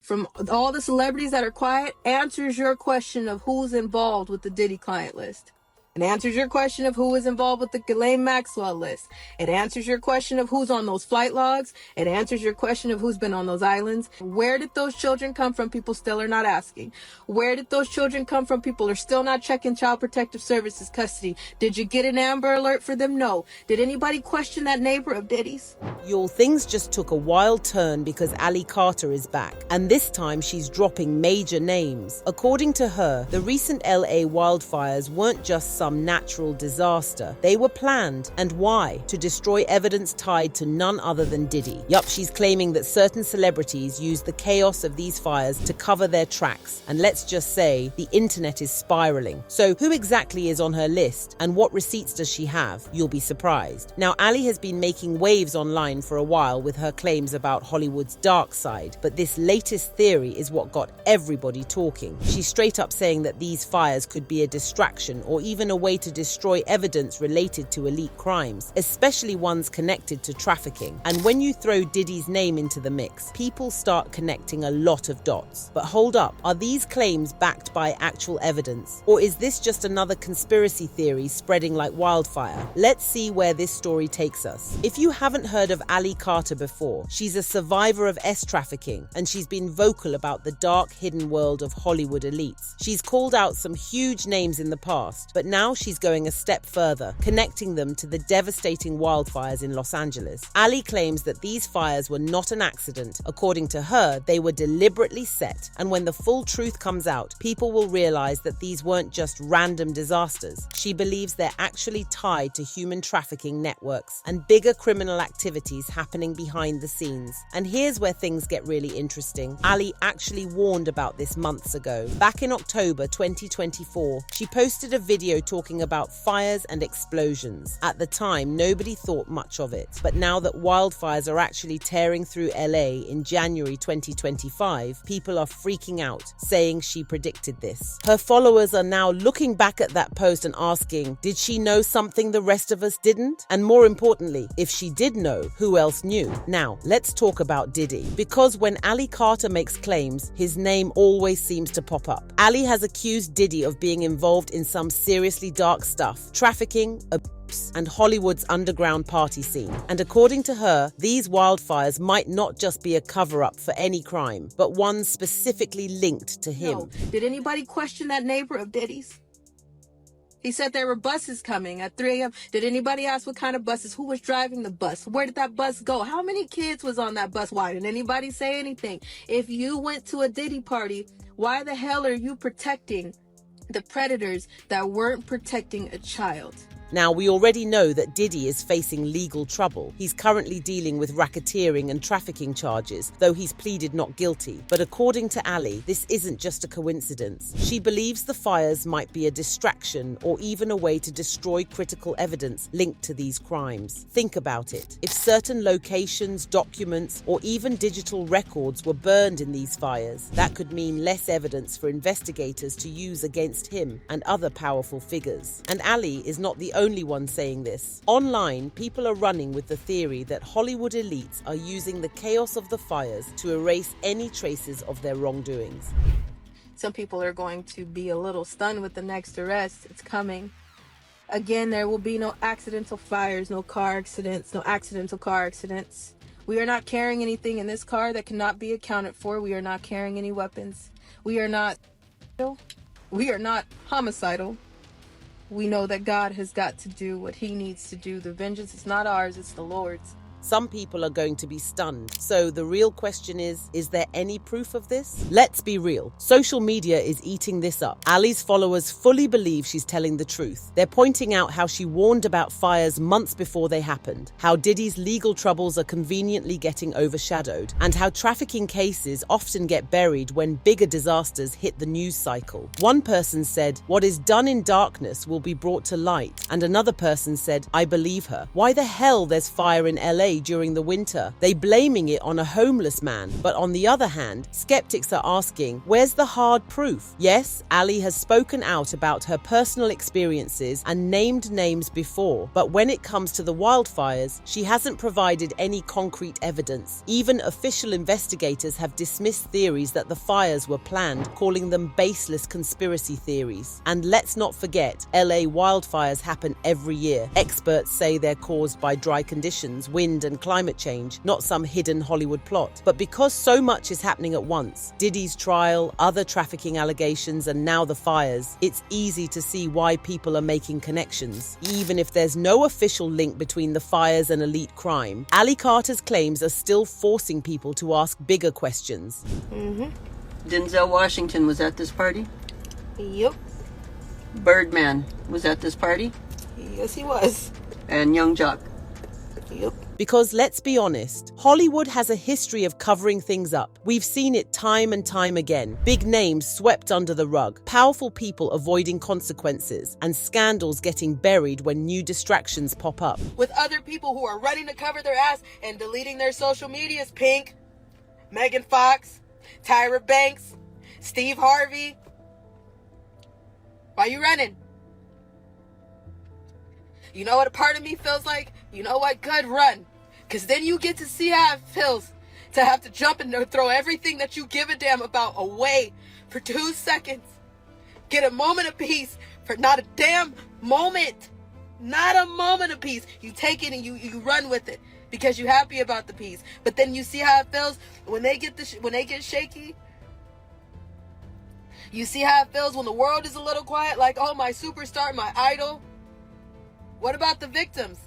from all the celebrities that are quiet answers your question of who's involved with the Diddy client list. It answers your question of who is involved with the Ghislaine Maxwell list. It answers your question of who's on those flight logs. It answers your question of who's been on those islands. Where did those children come from? People still are not asking. Where did those children come from? People are still not checking Child Protective Services custody. Did you get an Amber Alert for them? No. Did anybody question that neighbor of Diddy's? Y'all, things just took a wild turn because Ali Carter is back, and this time she's dropping major names. According to her, the recent LA wildfires weren't just some natural disaster. They were planned. And why? To destroy evidence tied to none other than Diddy. Yup, she's claiming that certain celebrities used the chaos of these fires to cover their tracks. And let's just say, the internet is spiraling. So who exactly is on her list? And what receipts does she have? You'll be surprised. Now, Ali has been making waves online for a while with her claims about Hollywood's dark side. But this latest theory is what got everybody talking. She's straight up saying that these fires could be a distraction or even a way to destroy evidence related to elite crimes, especially ones connected to trafficking. And when you throw Diddy's name into the mix, people start connecting a lot of dots. But hold up, are these claims backed by actual evidence? Or is this just another conspiracy theory spreading like wildfire? Let's see where this story takes us. If you haven't heard of Ali Carter before, she's a survivor of trafficking, and she's been vocal about the dark, hidden world of Hollywood elites. She's called out some huge names in the past, but now she's going a step further, connecting them to the devastating wildfires in Los Angeles. Ali claims that these fires were not an accident. According to her, they were deliberately set, and when the full truth comes out, people will realize that these weren't just random disasters. She believes they're actually tied to human trafficking networks and bigger criminal activities happening behind the scenes. And here's where things get really interesting. Ali actually warned about this months ago. Back in October 2024, she posted a video talking about fires and explosions. At the time, nobody thought much of it. But now that wildfires are actually tearing through LA in January 2025, people are freaking out, saying she predicted this. Her followers are now looking back at that post and asking, did she know something the rest of us didn't? And more importantly, if she did know, who else knew? Now, let's talk about Diddy. Because when Ali Carter makes claims, his name always seems to pop up. Ali has accused Diddy of being involved in some seriously dark stuff, trafficking, abuse, and Hollywood's underground party scene. And according to her, these wildfires might not just be a cover-up for any crime, but one specifically linked to him. No. Did anybody question that neighbor of Diddy's? He said there were buses coming at 3 a.m. Did anybody ask what kind of buses? Who was driving the bus? Where did that bus go? How many kids was on that bus? Why didn't anybody say anything? If you went to a Diddy party, why the hell are you protecting the predators that weren't protecting a child? Now, we already know that Diddy is facing legal trouble. He's currently dealing with racketeering and trafficking charges, though he's pleaded not guilty. But according to Ali, this isn't just a coincidence. She believes the fires might be a distraction or even a way to destroy critical evidence linked to these crimes. Think about it. If certain locations, documents, or even digital records were burned in these fires, that could mean less evidence for investigators to use against him and other powerful figures. And Ali is not the only one saying this. Online, people are running with the theory that Hollywood elites are using the chaos of the fires to erase any traces of their wrongdoings. Some people are going to be a little stunned with the next arrest. It's coming. Again, there will be no accidental fires, no car accidents, no accidental car accidents. We are not carrying anything in this car that cannot be accounted for. We are not carrying any weapons. We are not homicidal. We know that God has got to do what he needs to do. The vengeance is not ours, it's the Lord's. Some people are going to be stunned. So the real question is there any proof of this? Let's be real. Social media is eating this up. Ali's followers fully believe she's telling the truth. They're pointing out how she warned about fires months before they happened, how Diddy's legal troubles are conveniently getting overshadowed, and how trafficking cases often get buried when bigger disasters hit the news cycle. One person said, "What is done in darkness will be brought to light." And another person said, "I believe her. Why the hell there's fire in LA LA during the winter. They blaming it on a homeless man. But on the other hand, skeptics are asking, where's the hard proof? Yes, Ali has spoken out about her personal experiences and named names before, but when it comes to the wildfires, she hasn't provided any concrete evidence. Even official investigators have dismissed theories that the fires were planned, calling them baseless conspiracy theories. And let's not forget, LA wildfires happen every year. Experts say they're caused by dry conditions, wind and climate change, not some hidden Hollywood plot. But because so much is happening at once, Diddy's trial, other trafficking allegations, and now the fires, it's easy to see why people are making connections. Even if there's no official link between the fires and elite crime, Ali Carter's claims are still forcing people to ask bigger questions. Denzel Washington was at this party? Yep. Birdman was at this party? Yes, he was. And Young Jock? Yep. Because let's be honest, Hollywood has a history of covering things up. We've seen it time and time again. Big names swept under the rug, powerful people avoiding consequences, and scandals getting buried when new distractions pop up. With other people who are running to cover their ass and deleting their social medias. Pink, Megan Fox, Tyra Banks, Steve Harvey. Why you running? You know what a part of me feels like? You know what? Good, run. Because then you get to see how it feels to have to jump and throw everything that you give a damn about away for 2 seconds. Get a moment of peace for not a damn moment. Not a moment of peace. You take it and you run with it because you're happy about the peace. But then you see how it feels when they get shaky. You see how it feels when the world is a little quiet, like, oh, my superstar, my idol. What about the victims?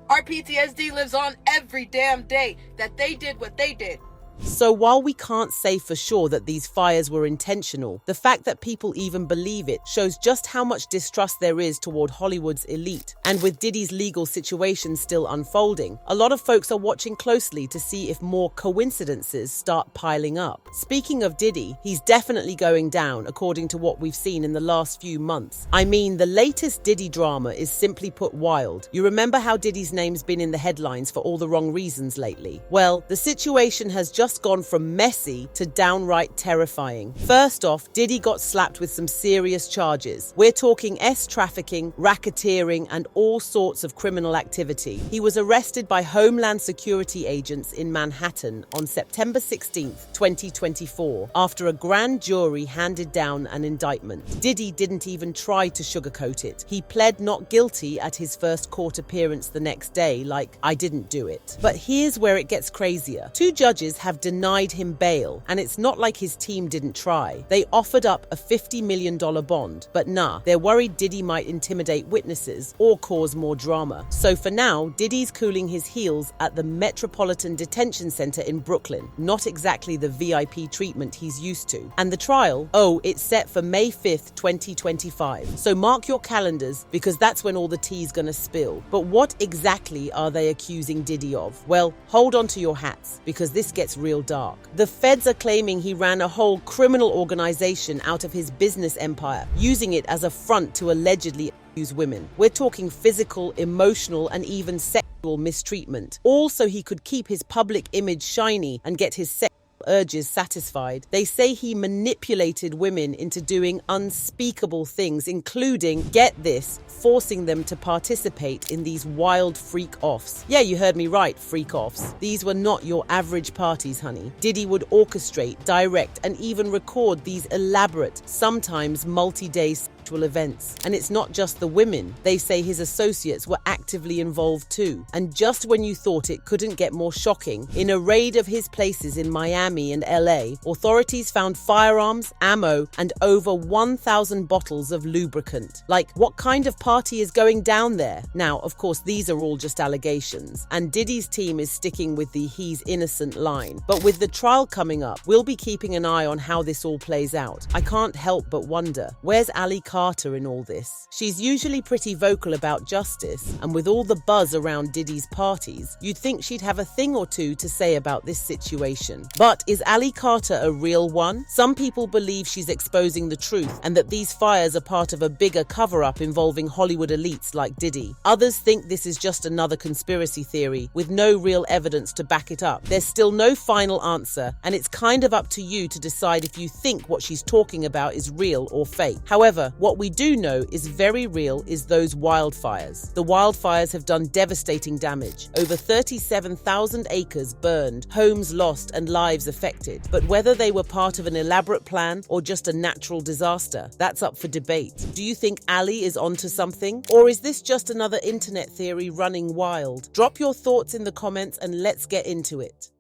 Our PTSD lives on every damn day that they did what they did. So while we can't say for sure that these fires were intentional, the fact that people even believe it shows just how much distrust there is toward Hollywood's elite. And with Diddy's legal situation still unfolding, a lot of folks are watching closely to see if more coincidences start piling up. Speaking of Diddy, he's definitely going down according to what we've seen in the last few months. I mean, the latest Diddy drama is simply put wild. You remember how Diddy's name's been in the headlines for all the wrong reasons lately? Well, the situation has just gone from messy to downright terrifying. First off, Diddy got slapped with some serious charges. We're talking trafficking, racketeering, and all sorts of criminal activity. He was arrested by Homeland Security agents in Manhattan on September 16th, 2024, after a grand jury handed down an indictment. Diddy didn't even try to sugarcoat it. He pled not guilty at his first court appearance the next day, like, I didn't do it. But here's where it gets crazier. Two judges have denied him bail, and it's not like his team didn't try. They offered up a $50 million bond, but nah, they're worried Diddy might intimidate witnesses or cause more drama. So for now, Diddy's cooling his heels at the Metropolitan Detention Center in Brooklyn, not exactly the VIP treatment he's used to. And the trial, it's set for May 5th, 2025. So mark your calendars, because that's when all the tea's gonna spill. But what exactly are they accusing Diddy of? Well, hold on to your hats, because this gets real dark. The feds are claiming he ran a whole criminal organization out of his business empire, using it as a front to allegedly abuse women. We're talking physical, emotional, and even sexual mistreatment. All so he could keep his public image shiny and get his sexual urges satisfied. They say he manipulated women into doing unspeakable things, including, get this, forcing them to participate in these wild freak-offs. Yeah, you heard me right, freak-offs. These were not your average parties, honey. Diddy would orchestrate, direct, and even record these elaborate, sometimes multi-day sexual events. And it's not just the women. They say his associates were actively involved too. And just when you thought it couldn't get more shocking, in a raid of his places in Miami and LA, authorities found firearms, ammo, and over 1,000 bottles of lubricant. Like, what kind of party is going down there? Now, of course, these are all just allegations, and Diddy's team is sticking with the he's innocent line. But with the trial coming up, we'll be keeping an eye on how this all plays out. I can't help but wonder, where's Ali Carter in all this? She's usually pretty vocal about justice, and with all the buzz around Diddy's parties, you'd think she'd have a thing or two to say about this situation. But But is Ali Carter a real one? Some people believe she's exposing the truth and that these fires are part of a bigger cover-up involving Hollywood elites like Diddy. Others think this is just another conspiracy theory with no real evidence to back it up. There's still no final answer, and it's kind of up to you to decide if you think what she's talking about is real or fake. However, what we do know is very real is those wildfires. The wildfires have done devastating damage. Over 37,000 acres burned, homes lost, and lives affected. But whether they were part of an elaborate plan or just a natural disaster, that's up for debate. Do you think Ali is onto something? Or is this just another internet theory running wild? Drop your thoughts in the comments and let's get into it.